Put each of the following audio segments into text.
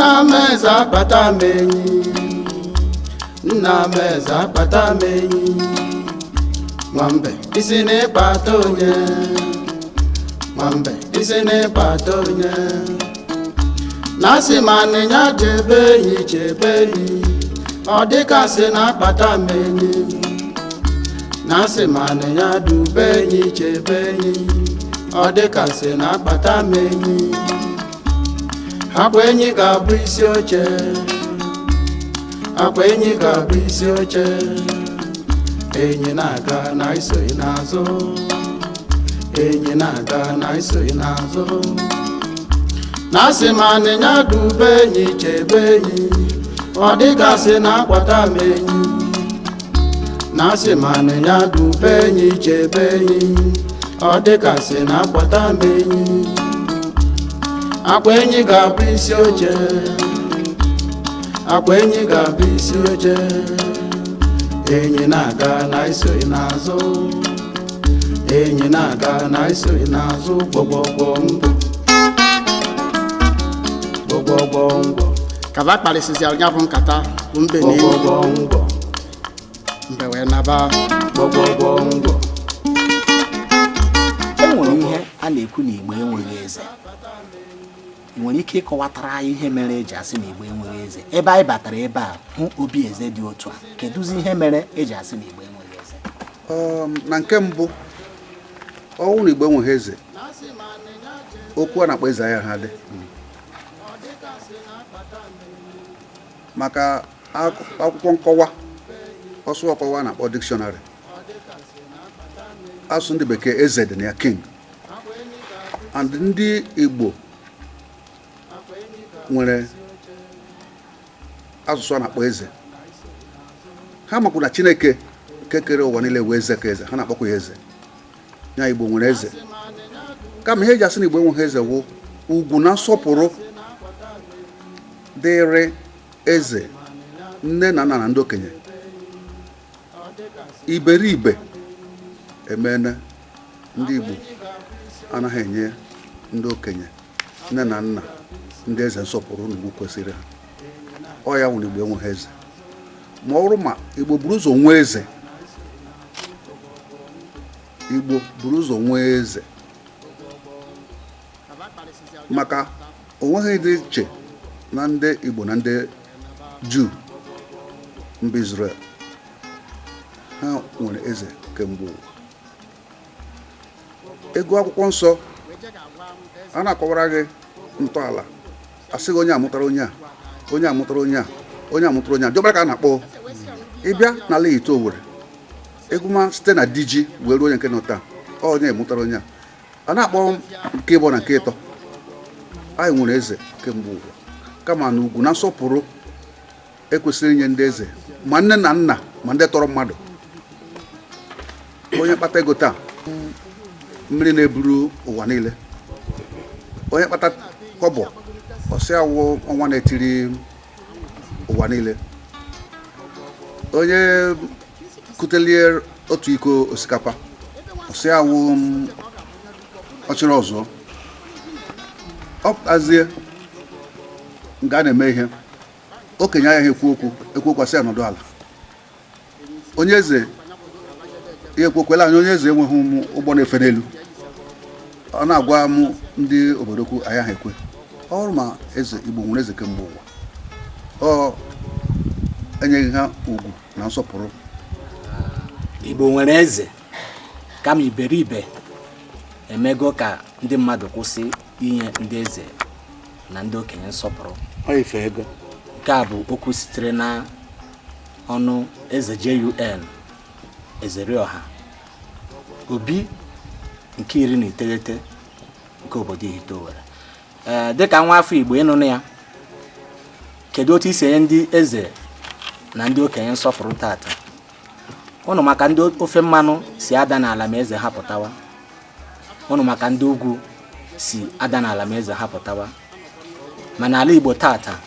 Nnameza akpata m enyi, Nnameza akpata m enyi. Nwambe isi n'ịkpata onye, Nwambe isi n'ịkpata onye. Nasi manịnya chebe enyi chebe enyi, ọ dịkasị na-akpata m enyi. Nasi manịnya dube enyi chebe enyi, ọ dịkasị na-akpata m enyi. Akwa enyi ga-abụ isi oche, akwa enyi ga-abụ isi oche. Enyi na-aga na isoghị n'azụ, enyi na-aga na isoghị n'azụ. Nasi manịnya dube enyi chebe enyi, ọ dịgasị na-akpata m enyi. Nasi manịnya dube enyi chebe enyi, ọ dịgasị na-akpata m enyi. Akwa enyi ga-abụ isi oche, akwa enyi ga-abụ isi oche. Enyi na-aga na isoghị n'azụ, enyi na-aga na isoghị n'azụ. Gbọgbọgbọ ngwọ, gbọgbọgbọ ngwọ. Ka ba kparịsịsịara ya bụ nkata bụ mbe na enyi. Gbọgbọgbọ ngwọ, mbe wee naba. Gbọgbọgbọ ngwọ. E nwere ihe a na-ekwu na Igbo enweghị eze. Ị nwere ike ịkọwatara anyị ihe mere eji asị na Igbo enweghị eze? Ebe anyị batara ebe a hụ obi eze dị otu a, kedụzi ihe mere eji asị na Igbo enweghị eze? Na nke mbụ, ọnwụ na Igbo enweghị eze, okwu a na-akpọ eze ahịa ha dị. Maka akwụkwọ nkọwa, ọsụ ọkọwa na-akpọ dictionary, asụ ndị bekee eze dị na ya, king. And ndị Igbo nwere asụsụ a na-akpọ eze. Ha makwa na Chineke kekere ụwa niile wee eze ka eze, ha na-akpọkwa ya eze. Ya Igbo nwere eze. Kama ihe eji asị na Igbo enweghị eze wụ ugwu na nsọpụrụ dịrị eze, nne na nna na ndị okenye. Iberibe emene ndị Igbo anaghị enye ndị okenye, nne na nna, ndị eze nsọpụrụ na ugwu kwesịrị ha. Ọ ya nwere Igbo enweghị eze. Ma ọ bụrụ ma Igbo buru ụzọ nwee eze, Igbo buru ụzọ nwee eze, maka onweghị dị iche na ndị Igbo na ndị Juu, mba Israel. Ha nwere eze kemgbe ụwa. Ego akwụkwọ nsọ a na-akọwara gị ntọala, asịghị onye amụtara onye a, onye amụtara onye a, onye amụtara onye a. Diọkpara ka a na-akpọ. Ịbịa n'ala Ite Owerri, egwuma site na diji wee ruo onye nke nọ taa, onye amụtara onye a. A na-akpọ nke ịbụ na nke ịtọ. Anyị nwere eze kemgbe ụwa, kama na ugwu na nsọpụrụ ekwesịrị inye ndị eze, ma nne na nna ma ndị tọrọ mmadụ. Onye kpata ego taa, mmiri na-eburu ụwa niile. Onye kpata kọbọ, ọsị awụ ọnwa na-etiri ụwa niile. Onye kutelie otu iko osikapa, ọsị awụ ọchịrị ọzọ. Ọ pụtazie nga a na-eme ihe, okenye agaghị ekwu okwu asị anọdụ ala. Onye eze ihe ekwekwela anya, onye eze enweghị ụgbọ na-efe n'elu. Ọ na-agwa m ndị obodo okwu, anyị ahụ ekwe. Ọ bụrụ ma eze Igbo nwere eze kemgbe ụwa, ọ enyeghị ha ugwu na nsọpụrụ. Igbo nwere eze, kama iberibe emego ka ndị mmadụ kwụsị inye ndị eze na ndị okenye nsọpụrụ. Ọ ife ego. Nke a bụ okwu sitere na ọnụ eze JUN Ezerioha Obi nke 19 nke obodo Ite Owerri. Dịka nwa afọ Igbo ịnụnụ ya, kedu otu isi enye ndị eze na ndị okenye nsọpụrụ tata? Ụnụ maka ndị ofe mmanụ si ada n'ala ma eze hapụtawa, ụnụ maka ndị ugwu si ada n'ala ma eze hapụtawa. Mana ala Igbo tata,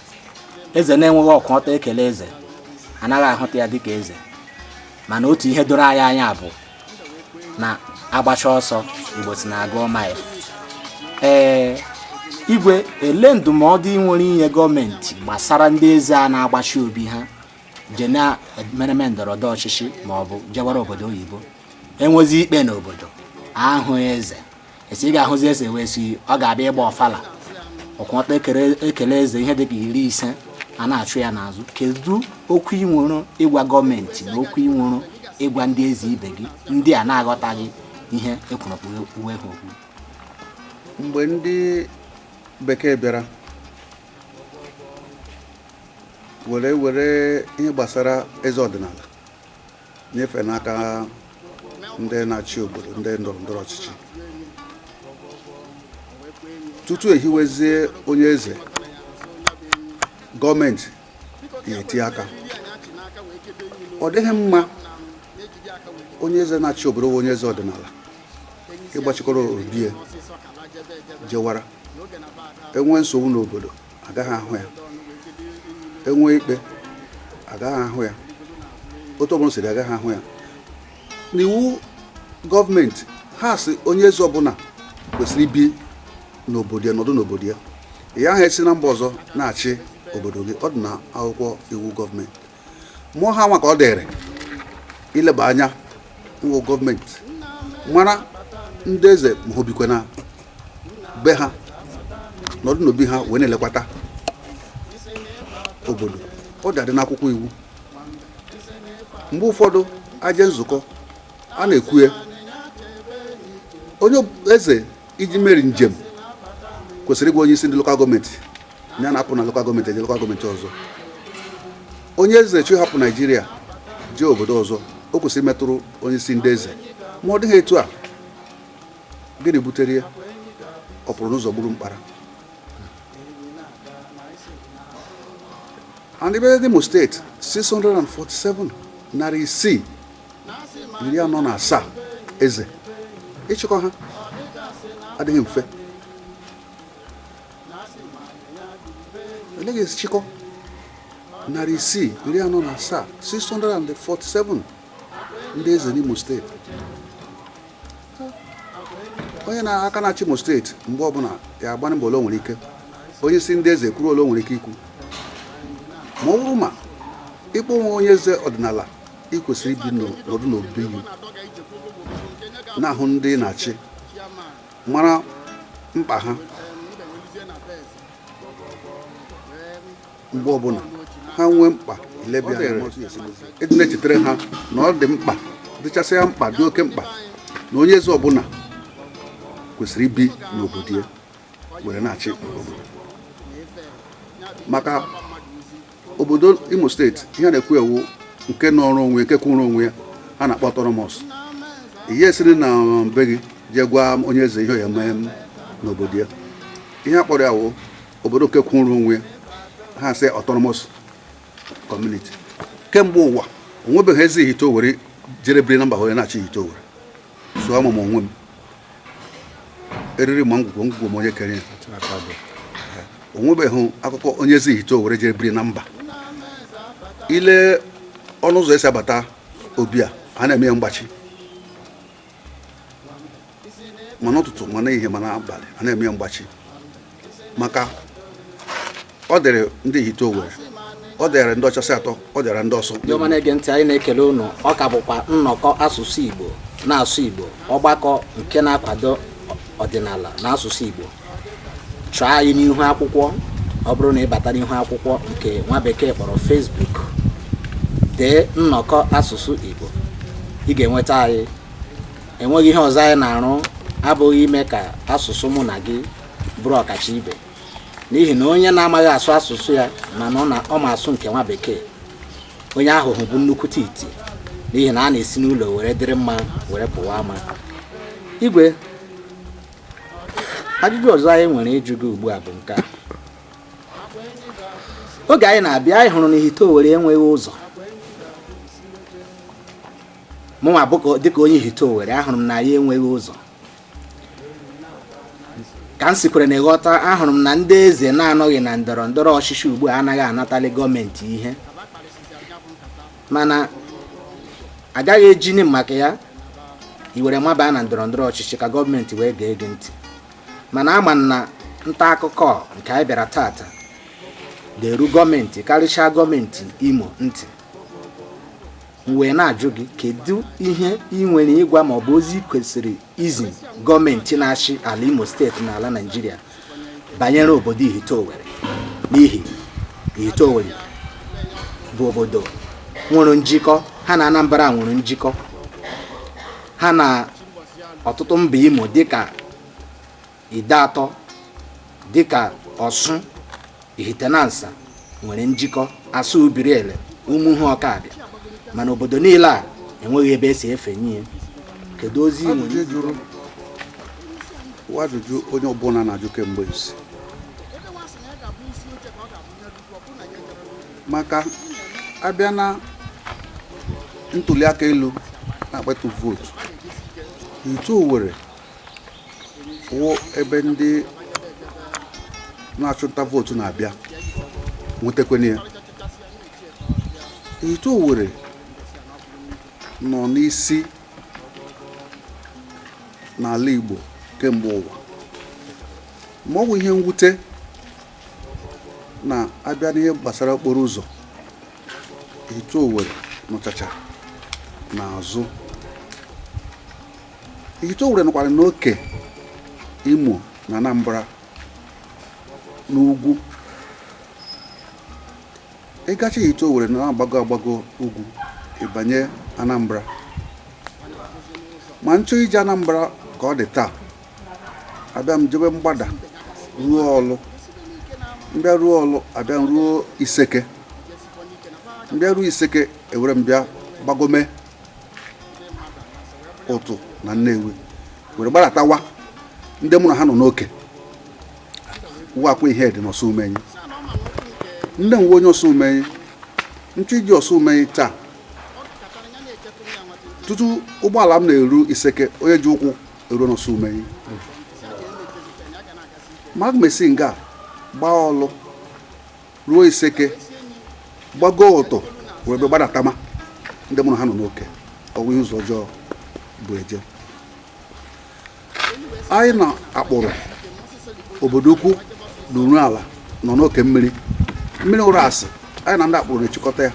eze na-enweghị ọkụ ọtọ ekele eze, anaghị ahụta ya dịka eze. Mana otu ihe doro anyị anya bụ na agbacha ọsọ Igbo si na-aga ọma ya. igwe ele ndụmọdụ nwere inye gọọmenti gbasara ndị eze a na-agbachi obi ha je na mereme ndọrọndọrọ ọchịchị ma ọ bụ jewara obodo oyibo enwezi ikpe n'obodo ahụ eze esi ga-ahụzi eze wee si ọ ga-abịa ịgba ọfala ọkwọta ekele eze ihe dịka 50 a na-achụ ya n'azụ. Kedu okwu ị nwere ịgwa gọọmenti na okwu ị nwere ịgwa ndị eze ibe gị ndị a na-aghọtaghị ihe ekwurọkwu uwe ha okwu? Mgbe ndị bekee bịara were ihe gbasara eze ọdịnala nyefee n'aka ndị na-achị obodo, ndị ndọrọndọrọ ọchịchị, tutu ehiwezie onye eze, gọọmenti ga-eti aka. Ọ dịghị mma onye eze na-achị obodo onye eze ọdịnala ịgbachikọrọ obi jewara. Enwe nsogbu n'obodo agaghị ahụ ya, enwe ikpe agaghị ahụ ya, otu ọbụla siri agaghị ahụ ya. N'iwu gọọmenti ha sị onye eze ọbụla kwesịrị ibi n'obodo ya, nọdụ n'obodo ya. Ya ahụ esi na mba ọzọ na-achị obodo gị, ọ dị na akwụkwọ iwu gọọmenti. Mmụọ ha nwa ka ọ dịrị ileba anya iwu gọọmenti, mara ndị eze ma ha obikwe na be ha, nọdụ n'obi ha wee na-elekwata obodo. Ọ dị adị n'akwụkwọ iwu. Mgbe ụfọdụ aje nzukọ a na-ekwue onye eze iji meri njem kwesịrị ịgwa onye isi ndị lokal gọọmenti ya na-apụ na lokal gọọmenti eje lokal gọọmenti ọzọ. Onye eze chọ ịhapụ Naijiria jee obodo ọzọ, o kwesịrị metụrụ onye isi ndị eze. Ma ọ dịghị etu a, gịnị butere ya? Ọ pụrụ n'ụzọ gburu mkpara. And ebe Imo steeti 647 narị 647 eze ịchịkọ ha adịghị mfe. Eleghị chịkọ narị 647 647 ndị eze n'Imo steeti. Onye na-aka na-achị Imo steeti mgbe ọbụla ya agba mbọ ole o nwere ike, onye isi ndị eze kwuru ole o nwere ike ikwu. Ma ọ bụrụ ma ịkpọ nwa onye eze ọdịnala ikwesịrị ibi n'ọdụ n'obi gị, na-ahụ ndị na-achị, mara mkpa ha. Mgbe ọbụla ha nwee mkpa ilebịa ịdị na-echetara ha na ọ dị mkpa, dịchasị ya mkpa, dị oke mkpa na onye eze ọbụla kwesịrị ibi n'obodo ya were na-achị obodo. Maka obodo Imo steeti ihe na-ekwu ewu nke nọrọ onwe, nke kwụrụ onwe ya, a na-akpọ autonomous. Ihe esiri na be gị jee gwa onye eze ihe ya mee n'obodo ya. Ihe a kpọrọ ya wụ obodo nke kwụrụ onwe ya, ha sị autonomous community. Kemgbe ụwa onwebeghị eze Ihite Owerri jere biri na mba were na-achị Ihite Owerri. So ama m onwe m eriri ma ngwugwo m onye kere ya. Onwebeghị akụkọ onye eze Ihite Owerri jere biri na mba. Ile ọnụ ụzọ esi abata obi a na-eme ya mgbachi, ma n'ụtụtụ ma n'ehihie ma n'abalị a na-eme ya mgbachi. Maka ọ dịrị ndị Ihite Owerri, ọ dịrị ndị ọchasị atọ, ọ dịrị ndị ọsọ. Ndị ọma na-ege ntị, anyị na-ekele unu. Ọ ka bụkwa nnọkọ asụsụ Igbo na-asụ Igbo, ọgbakọ nke na-akwado ọdịnala na asụsụ Igbo. Chọọ anyị n'ihu akwụkwọ. Ọ bụrụ na ị bata n'ihu akwụkwọ nke nwa bekee kpọrọ Facebook, dee nnọkọ asụsụ Igbo, ị ga-enweta anyị. Enweghị ihe ọzọ anyị na-arụ abụghị ime ka asụsụ mụ na gị bụrụ ọkacha ibe, n'ihi na onye na-amaghị asụ asụsụ ya mana ọ ma asụ nke nwa bekee, onye ahụ bụ nnukwute iti, n'ihi na a na-esi n'ụlọ were dịrị mma were pụwa ama. Igwe, ajụjụ ọzọ anyị nwere ịjụ gị ugbu a bụ nke a. Oge anyị na-abịa, anyị hụrụ na Ihite Owerri enweghị ụzọ. Mụnwa bụ dịka onye Ihite Owerri, ahụrụ m na ya enweghị ụzọ. Ka m sikwere na ịghọta, ahụrụ m na ndị eze na-anọghị na ndọrọ ndọrọ ọchịchị ugbu a anaghị anatali gọọmenti ihe, mana agaghị ejini maka ya iwere mabaa na ndọrọ ndọrọ ọchịchị ka gọọmenti wee gee gị ntị. Mana ama na nta akụkọ nke anyị bịara tata ga-eru gọọmenti karịchaa gọọmenti Imo ntị, wee na-ajụ gị kedu ihe ị nwere ịgwa ma ọ bụ ozi kwesịrị izi gọọmenti na-achị ala Imo steeti na ala Naịjirịa banyere obodo Ihite Owerri, n'ihi Ihite Owerri bụ obodo nwere njikọ ha na Anambra, nwere njikọ ha na ọtụtụ mba Imo dịka Idatọ, dịka Ọsụ, Ihitenansa nwere njikọ, Asa Ubiriele, Umuhu Ọkabịa, mana obodo niile a enweghị ebe esi efe nye. Kedu ozi nwere jụrụ ajụjụ onye ọbụla na-ajụ kemgbe isi, maka abịa na ntuli aka elu na-akpatụ vootu, Ihite Owerri wụ ebe ndị na-achụnta vootu na-abịa nwetakwana ya. Ihite Owerri nọ n'isi n'ala Igbo kemgbe ụwa, ma ọ bụ ihe mwute na abịa n'ihe gbasara okporo ụzọ, Ihite Owerri nọchacha n'azụ. Ihite Owerri nọkwara n'oke Imo na Anambra n'ugwu. Ịgachi Ihite Owerri na-agbago ugwu ịbanye Anambra, ma nchọ ije Anambra ka ọ dị taa, abịa m jebe mgbada ruo Ọlụ, mbịa ruo Ọlụ abịa ruo Iseke, mbịa ruo Iseke ewere mbịa gbagome Ụtụ na Nnewi, were gbadatawa ndị mụ na ha nọ n'oke wakwa ihe dị n'Ọsụ Umenyi. Ndị nwe onye Ọsụ Umenyi, nchọ iji Ọsụ Umenyi taa, tutu ụgbọala m na-eru Iseke, onye ji ụkwụ eruo n'Ọsụ Umenyi. Ma aga m esi nga gbaa Ọlụ ruo Iseke, gbago Ụtụ, were ebe gbadatama ndị mụ na ha nọ n'oke, ọwụ ihe ụzọ ọjọọ bụ eje. Anyị na-akpụrụ obodo ukwu na uru ala nọ n'oke mmiri ụrụ asị, anyị na ndị akpụrụ na-echịkọta ya,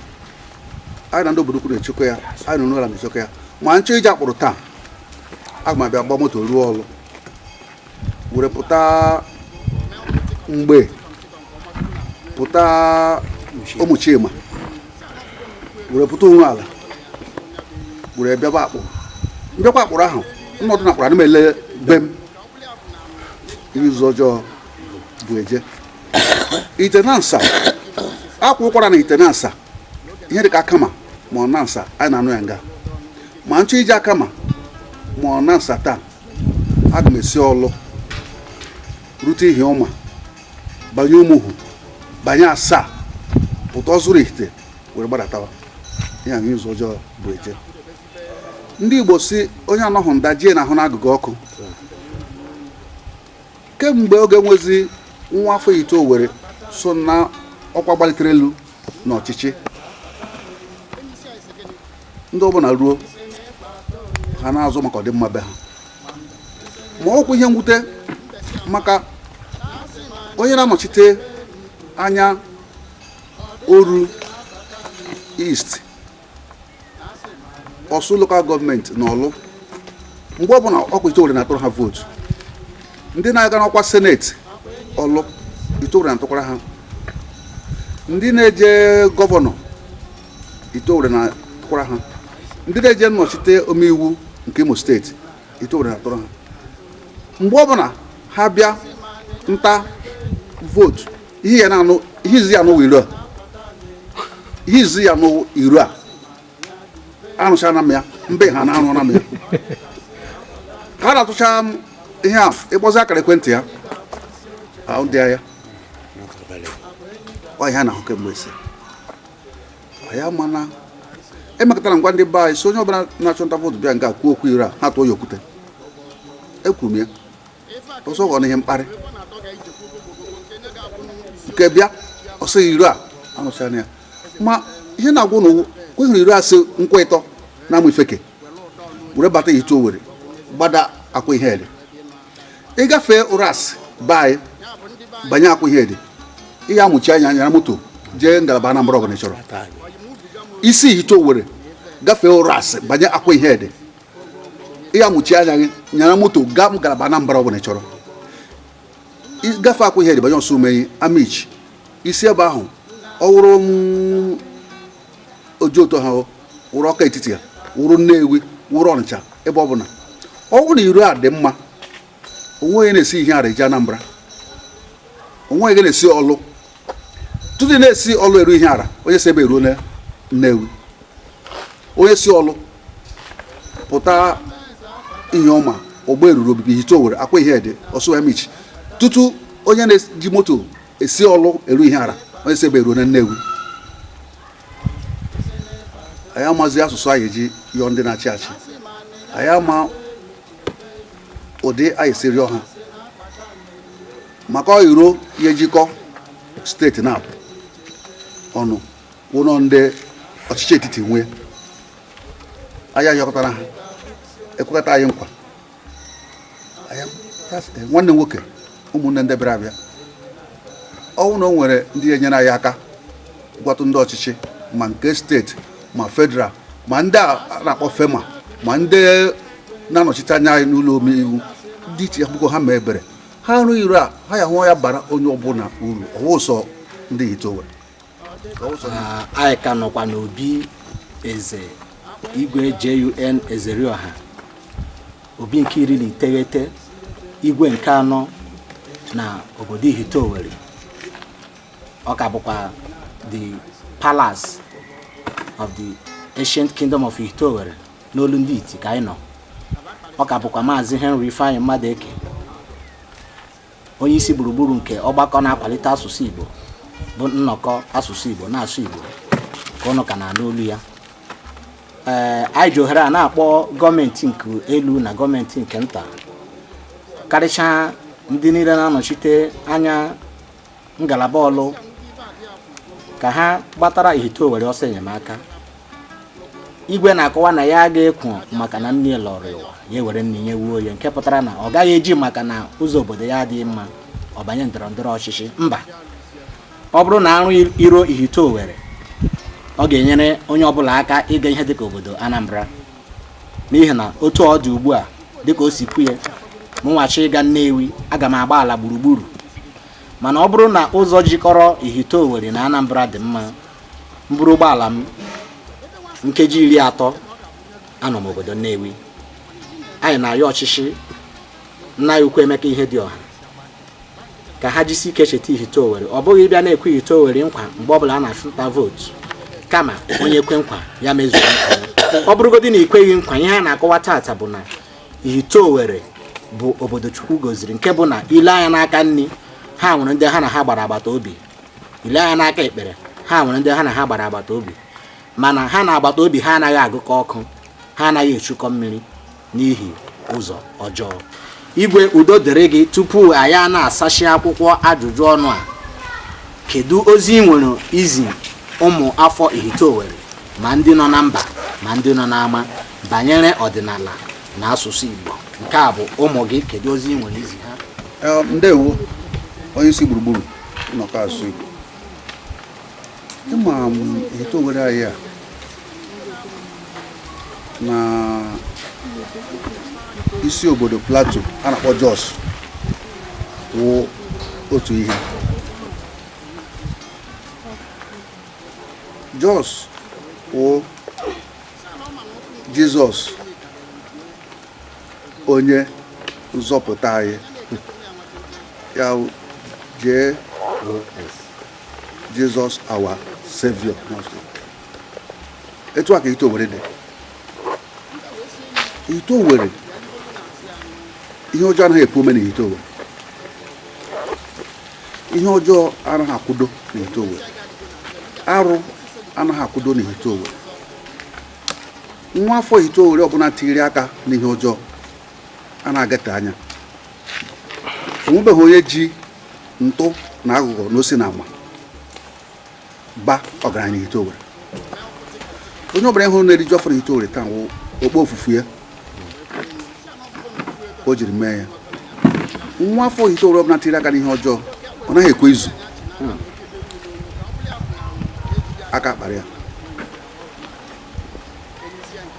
anyị na ndị obodo ukwu na-echekwa ya, anyị na uru ala na-echekwa ya. Ma nchọ iji akpụrụ taa, aga m abịa gba moto ruo Ọlụ, were pụta Mgbe, pụta Ụmụchima, were pụta uru ala, were bịaba akpụrụ. Mbịakwa akpụrụ ahụ, nnọdụ na akpụrụ ana m ele be m, ihe ụzọ ọjọọ bụ eje. Ihitenansa, akwụ ụkwara na Ihitenansa ihe dịka Akama ma ọ Nansa, anyị na-anụ ya nga. Ma nchọ ije Akama ma ọ Nansa taa, aga m esi Ọlụ rute Ihiọma, banye Umuhu, banye Asa, pụta Ọzụrụ Ihite, were gbadatawa. Ihe ahụ ụzọ ọjọọ bụ eje. Ndị Igbo si onye anọghị nda jie na-ahụ n'agụgụ ọkụ. Kemgbe oge nwezi nwa afọ Ihite Owerri so na ọkwa gbalitere elu n'ọchịchị, ndị ọbụla ruo ha na-azụ maka ọdịmma be ha. Ma ọkwa ihe mwute maka onye na-anọchite anya Oru East, Ọsụ lokal gọọmenti na Ọlụ, mgbe ọbụla ọkwa Ihite Owerri na-atụrụ ha vootu. Ndị na-aga n'ọkwa seneti Ọlụ, Ihite Owerri na-atụkwara ha. Ndị na-eje gọvanọ, Ihite Owerri na-atụkwara ha. Ndị na-eje nnọchite omeiwu nke Imo steeti, Ihite Owerri na-atụrụ ha. Mgbe ọbụla ha bịa nta vootu, ihe izi ya n'ụwa iru a anụcha na m ya, mbe ha na-arụ na m ya. Ka a na-atụcha ihe a, ịkpọzi akara ekwentị ya ahụ dị ya, ọ ihe a na-ahụ kemgbe ise. Ya mana emekọtara ngwa ndị be anyị, so onye ọbụla na-achọ nta vootu bịa nga kwuo okwu ire a, ha tụọ ya okwute. Ekwuru m ya ọsọ ghọọ n'ihe mkparị nke bịa ọsọ ire a anụchana ya. Ma ihe na-agwụ n'ụwụ kwehụrụ ire asị nkwa ịtọ na amụ ifeke, were bata Ihite Owerri gbada akwa ihe ere. Ịgafee ụrụ asị be anyị, banye akwụ ihe dị ihe amụchi anya nyara moto jee ngalaba Anambra ọbụla ị chọrọ isi Ihite Owerri gafee ụras banye akwụ ihe dị ihe amụchi anya gị nyara moto gaa ngalaba Anambra ọbụla ị chọrọ gafe akwụ ihe dị banye Osumenyi Amichi isi ebe ahụ ọ wụrụ Ojoto ha wụrụ Ọka Etiti ya wụrụ Nnewi wụrụ Ọnịcha ebe ọbụla ọ bụrụ na iru a dị mma onwe onye na-esi ihe ara eje Anambra onwe onye na-esi ọlụ tutu na-esi ọlụ eru ihe ara onye si ebe eruo na Nnewi onye si ọlụ pụta ihe ọma ọgba eruru obibi Ihite Owerri akwa ihe dị Osumenyi Amichi tutu onye na-eji moto esi ọlụ eru ihe ara onye si ebe eruo na Nnewi anyị amazi asụsụ anyị eji yọọ ndị na-achị achị anyị ama ụdị anyị si rịọ ha maka iro ihe jikọ steeti na ọnụ ụlọ ndị ọchịchị etiti nwee anyị ayọkọtara ha ekwekọta anyị nkwa nwanne nwoke ụmụnne ndị bịara abịa ọnwụ na o nwere ndị enyere anyị aka gwatụ ndị ọchịchị ma nke steeti ma federal ma ndị a na-akpọ FEMA ma ndị na-anọchite anya anyị n'ụlọ omeiwu dị iche akwụkwọ ha ma ebere ha arụ iro a ha ya hụ ya bara onye ọbụla uru ọwụsọ ndị Ihite Owerri anyị ka nọkwa n'obi eze igwe JUN Ezerioha obi nke 19 igwe nke 4 na obodo Ihite Owerri ọ ka bụkwa the palace of the ancient kingdom of Ihite Owerri n'olu ndị iti ka anyị nọ ọ ka bụkwa Maazị Henry Ifeanyi Mmadụeke onye isi gburugburu nke ọgbakọ na-akwalite asụsụ Igbo bụ nnọkọ asụsụ Igbo na-asụ Igbo ka ụnụ ka na-anụ olu ya anyị ji ohere a na-akpọ gọọmenti nke elu na gọọmenti nke nta karịchaa ndị niile na-anọchite anya ngalaba ọlụ ka ha gbatara Ihite Owerri ọsọ enyemaka. Igwe na-akọwa na ya ga-ekwu maka na nne lọrọ ụwa ya were nne nye wuo ya nke pụtara na ọ gaghị eji maka na ụzọ obodo ya adịghị mma ọ banye ndọrọndọrọ ọchịchị mba. Ọ bụrụ na arụ iro Ihite Owerri ọ ga-enyere onye ọbụla aka ịga ihe dịka obodo Anambra n'ihi na otu ọ dị ugbu a dịka o si kwu ya mụnwachi ịga Nnewi aga m agba ala gburugburu mana ọ bụrụ na ụzọ jikọrọ Ihite Owerri na Anambra dị mma mburu ụgbọala m nkeji 30 anọ m obodo Nnewi. Anyị na-ayọ ọchịchị nna ya ukwu Emeka Ihedioha ka ha jisi ike cheta Ihite Owerri ọ bụghị ịbịa na-ekwe Ihite Owerri nkwa mgbe ọbụla a na-achụta vootu kama onye kwe nkwa ya mezuo nkwa. Ọ bụrụgodị na ikweghị nkwa ihe a na-akọwa taata bụ na Ihite Owerri bụ obodo Chukwu goziri nke bụ na ile anya n'aka nni ha nwere ndị ha na ha gbara agbata obi, ile anya n'aka ekpere ha nwere ndị ha na ha gbara agbata obi, mana ha na agbata obi ha anaghị agụkọ ọkụ, ha anaghị echukọ mmiri n'ihi ụzọ ọjọọ. Igwe udo dịrị gị. Tupu anyị na-asachi akwụkwọ ajụjụ ọnụ a, kedu ozi ị nwere izi ụmụ afọ Ihite Owerri ma ndị nọ na mba ma ndị nọ n'ama banyere ọdịnala na asụsụ Igbo? Nke a bụ ụmụ gị, kedu ozi ị nwere izi ha? Ndewo onye isi gburugburu nnọkọ asụsụ Igbo. Ịma Ihite Owerri anyị a na isi obodo Plateau a na-akpọ Jos wụ otu ihe. Jos wụ Jizọs onye nzọpụta anyị, ya Jesus our Savior. Etu a ka Ihite Owerri dị. Ihite Owerri ihe ọjọọ anaghị ekwu ome na Ihite Owerri. Ihe ọjọọ anaghị akwụdo na Ihite Owerri. Arụ anaghị akwụdo na Ihite Owerri. Nwa afọ Ihite Owerri ọbụla tiri aka n'ihe ọjọọ a na-agate anya. Onwebeghị onye ji ntụ na aghụghọ na ose na ama ba ọgaranya Ihite Owerri. Onye ọbụla ịhụrụ na-eriju afọ Ihite Owerri taa wụ okpo ofufu ya o jiri mee ya. Nwa afọ Ihite Owerri ọbụla tiri aka n'ihe ọjọọ ọ naghị ekwe izu aka akpara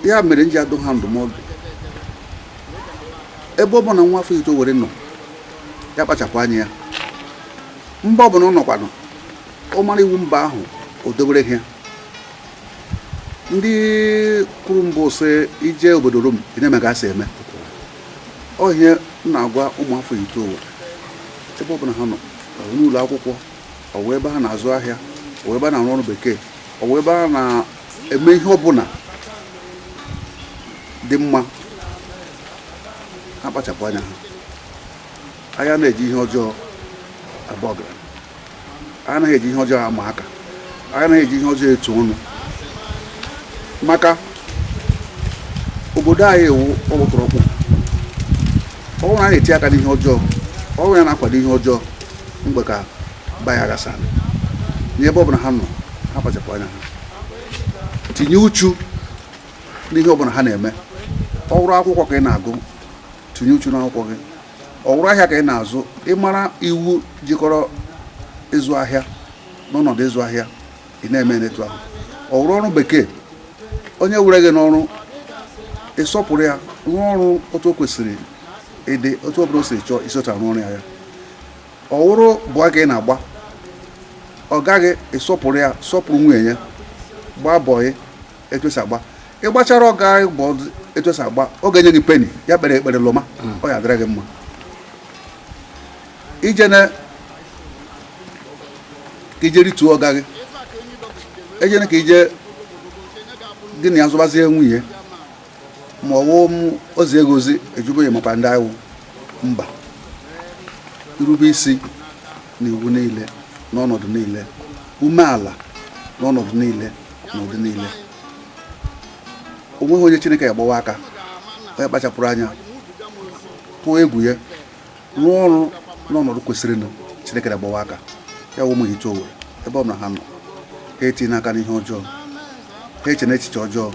ya mere m ji adụ ha ndụmọdụ ebe ọ bụ na nwa afọ ito were nọ ya kpachapụ anya ya mba ọ bụla ọ nọkwanụ ọ mara iwu mba ahụ o dobere ha ndị kwuru mbụ sị ije obodo Rom ị na-eme ka a si eme ọ ihe m na-agwa ụmụafọ itoolu ebe ọ bụla ha nọ n'ụlọ akwụkwọ ọ wee ebe ha na-azụ ahịa ọ wee ebe a na-arụ ọrụ bekee ọ wee ebe a na-eme ihe ọbụla dị mma ha kpachapụ anya ha anya na-eji ihe ọjọọ agba ọgaranya anya anaghị eji ihe ọjọọ ama aka anya anaghị eji ihe ọjọọ etu ọnụ maka obodo anyị ewu ọgbọtọrọkpụ ọ bụrụ na a na-eti aka n'ihe ọjọọ ọ bụrụ na na-akwado ihe ọjọọ mgbe ka ba ya gasara n'ebe ọbụla ha nọ ha kpachapụ anya ha tinye uchu n'ihe ọbụla ha na-eme ọ bụrụ akwụkwọ ka ị na-agụ tinye uchu n'akwụkwọ gị ọ bụrụ ahịa ka ị na-azụ ịmara iwu jikọrọ ịzụ ahịa n'ọnọdụ ịzụ ahịa ị na-eme n'etu ahụ ọ bụrụ ọrụ bekee onye were gị n'ọrụ ịsọpụrụ ya rụọ ọrụ otu o kwesịrị ịdị otu ọbụla o siri chọọ isota arụ ọrụ ya ọ wụrụ bụ aka ị na-agba ọ gaghị ịsọpụrụ ya sọpụrụ nwunye ya gbaa bọyị etu esi agba ịgbachara ọ gaghị bụ etu esi agba ọ ga-enye gị peni ya kpere ekpere lụma ọ ya adịrị gị mma ijene ka ije rituo ọ gaghị ejene ka ije gị na ya zụbazie nwunye ma ọwụ ozi ego ozi ejubeghị makwa ndị awụ mba irube isi na iwu niile n'ọnọdụ niile umeala n'ọnọdụ niile n'ụdị niile onweghị onye Chineke agbawa aka onye kpachapụrụ anya tụọ egwu ya rụọ ọrụ n'ọnọdụ kwesịrịnụ Chineke agbawa aka ya wụ ụmụ itoolu ebe ọ bụla ha nọ ha etinye n'aka n'ihe ọjọọ ha eche n'echiche ọjọọ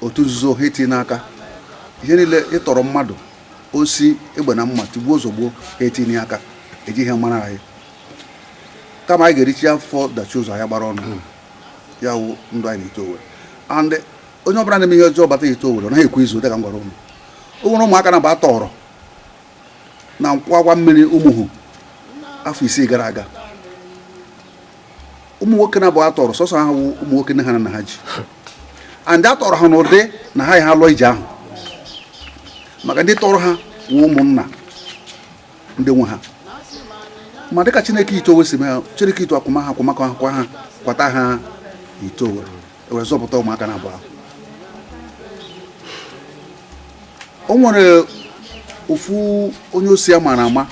otu nzuzo ha etinye n'aka ihe niile ịtọrọ mmadụ osi egbe na mma tigbuo ozugbo ha etinye aka eji ihe mara anyị kama anyị ga-erichi afọ dachi ụzọ ahịa gbara ọnụ ya wụ ndụ anyị n'Itoowere and onye ọbụla na-eme ihe ọjọọ bata Itoowere ọ naghị ekwe izu dịka m gwara ụnụ o nwere ụmụaka na ba tọrọ na nkwagwa mmiri ụmụhụ afọ 6 gara aga ụmụ nwoke na-abụ atọrọ sọsọ ha wụ ụmụ nwoke nne ha na ha ji and a tọrọ ha n'ụdị na ha ha lụọ ije ahụ maka ndị tọrọ ha wụ ụmụnna ndị nwe ha ma dịka Chineke Itoowere si mee ha Chineke ito akwụmakọ ha kwata ha Itoowere wee zọpụta ụmụaka na-abụ ahụ o nwere ofu onye osi ya mara ama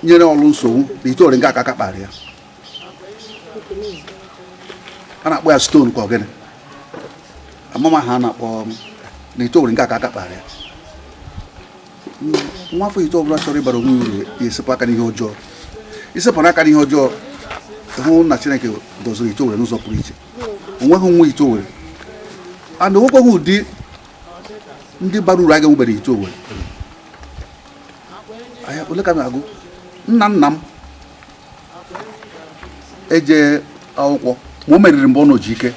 nyere ọlụ nsogbu na Itoowere nke aka kpara ya a na-akpọ ya stone ka ọgịnị amama ha na-akpọ na Itoowere nke aka kpara ya nwa afọ Itoowere chọrọ ịbara onwe uru ya esepụ aka n'ihe ọjọọ isepụrụ aka n'ihe ọjọọ hụ na Chineke doziri Itoowere n'ụzọ pụrụ iche onweghị nwa Itoowere a na onwekweghị ụdị ndị bara uru aga nwebere Itoowere anya ole ka m agụ nna m eje akwụkwọ ma o meriri mgbe ọ nọ ji ike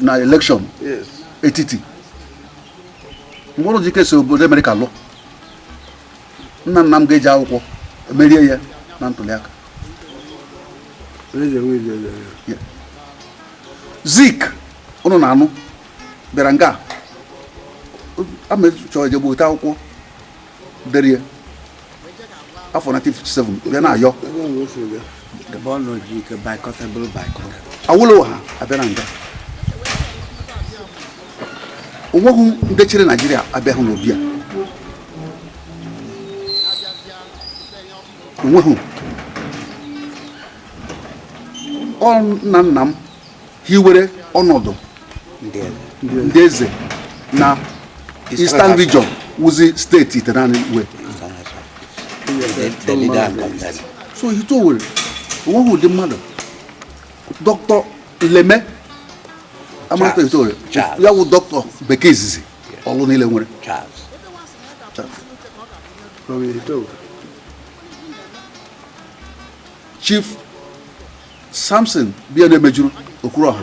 na elekshọn etiti mgbe ọ nọ ji ike si obodo Amerịka lụ nna m ga-eji akwụkwọ merie ya na ntụliaka Zik ụnụ na-anụ bịara nga amechọrọ eje gbote akwụkwọ dere afọ 1957 bịa na-ayọ Awolowo ha abịa na nga onweghị ndị chịrị Naịjirịa abịaghị n'obi a onweghị nna m hiwere ọnọdụ ndị eze na Eastern Region wụzi steeti itenanị we so Itoowere onweghị ụdị mmadụ Dr. Leme amarata Itoowere ya wụ dọkịta bekee izizi ọlụ niile nwere Chief Samson bịa na-emejuru Okuruọha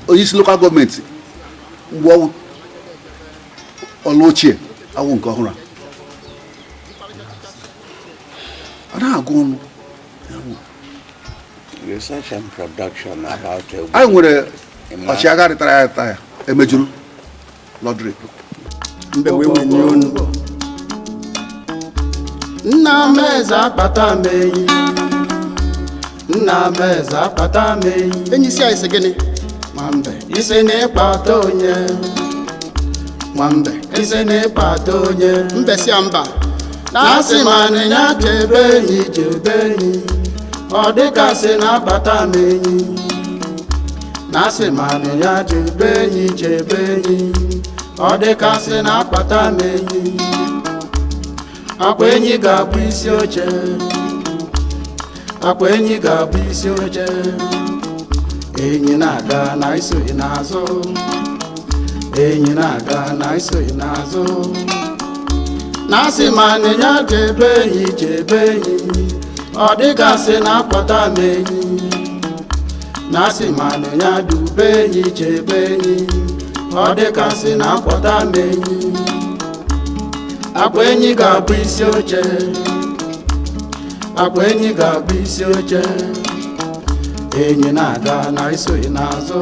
onye isi lokal gọọmenti mgbe ọlụ ochie awụ nke ọhụrụ a na-agụ ọnụ research and production about anyị nwere ọchịagha rịtara ya retire emejuru Lordry mbe wee wenye onu nna m eze akpata m enyi nna m eze akpata m enyi enyi isi anyị sị gịnị nwambe isi na-ịkpata onye nwambe isi na-ịkpata onye mbe si ya mba na-asị ma anịnya chebe enyi ọ dịgasị na-akpata m enyi na-asị ma anịnya chebe enyi ọ dịgasị na-akpata m enyi akwa enyi ga-abụ isi oche akwa enyi ga-abụ isi oche enyi na-aga na isoghị n'azụ enyi na-aga na isoghị n'azụ na-asị ma anịnya chebe enyi ọ dịgasị na-akpọta m enyi na-asị ma anịnya dube enyi chebe enyi ọ dịgasị na-akpọta m enyi akwa enyi ga-abụ isi oche akwa enyi ga-abụ isi oche enyi na-aga na isoghị n'azụ